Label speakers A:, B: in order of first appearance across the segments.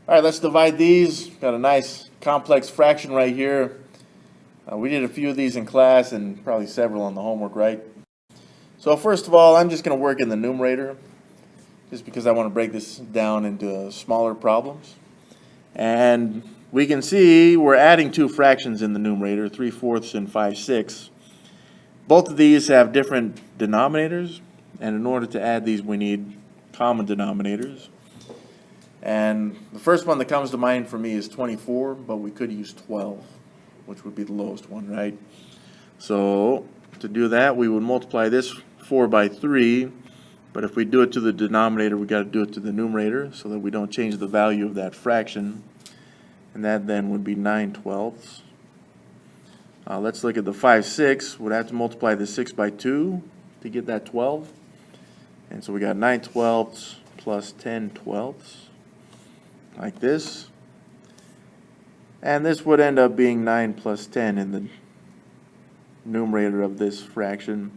A: All right, let's divide these. Got a nice complex fraction right here. We did a few of these in class and probably several on the homework, right? So first of all, I'm just going to work in the numerator just because I want to break this down into smaller problems. And we can see we're adding two fractions in the numerator, 3/4 and 5/6. Both of these have different denominators, and in order to add these we need common denominators. And the first one that comes to mind for me is 24, but we could use 12, which would be the lowest one, right? So to do that, we would multiply this 4 by 3, but if we do it to the denominator, we got to do it to the numerator so that we don't change the value of that fraction. And that then would be 9/12. Let's look at the 5/6. We'd have to multiply the 6 by 2 to get that 12. And so we got 9/12 plus 10/12, like this. And this would end up being 9 plus 10 in the numerator of this fraction,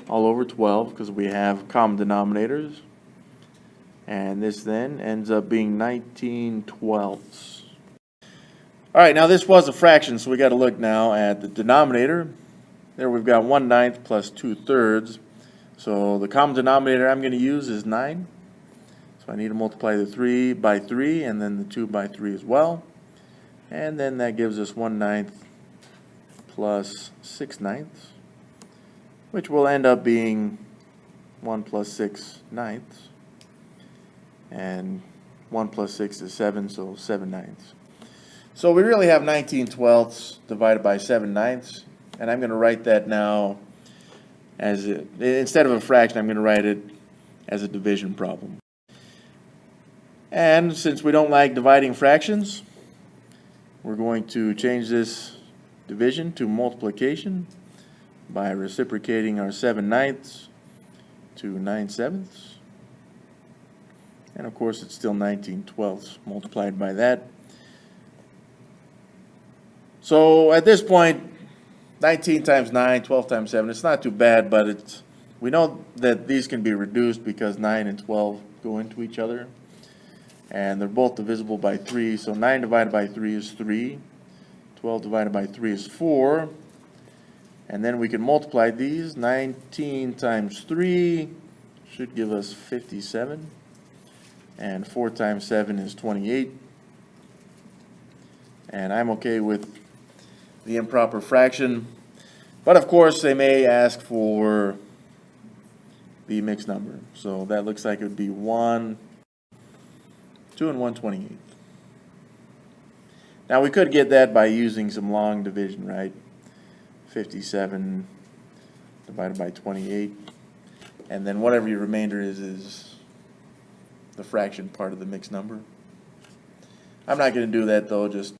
A: all over 12, because we have common denominators. And this then ends up being 19/12. All right, now this was a fraction, so we got to look now at the denominator. There we've got 1/9 plus 2/3. So the common denominator I'm going to use is 9. So I need to multiply the 3 by 3 and then the 2 by 3 as well. And then that gives us 1/9 plus 6/9, which will end up being 1 plus 6/9. And 1 plus 6 is 7, so 7/9. So we really have 19/12 divided by 7/9, and I'm going to write that now as instead of a fraction, I'm going to write it as a division problem. And since we don't like dividing fractions, we're going to change this division to multiplication by reciprocating our 7/9 to 9/7. And of course it's still 19/12 multiplied by that. So at this point, 19 times 9, 12 times 7, it's not too bad, but we know that these can be reduced because 9 and 12 go into each other. And they're both divisible by 3, so 9 divided by 3 is 3. 12 divided by 3 is 4. And then we can multiply these. 19 times 3 should give us 57. And 4 times 7 is 28. And I'm okay with the improper fraction, but of course they may ask for the mixed number. So that looks like it would be 1, 2 and 1/28. Now we could get that by using some long division, right? 57 divided by 28, and then whatever your remainder is the fraction part of the mixed number. I'm not going to do that though, just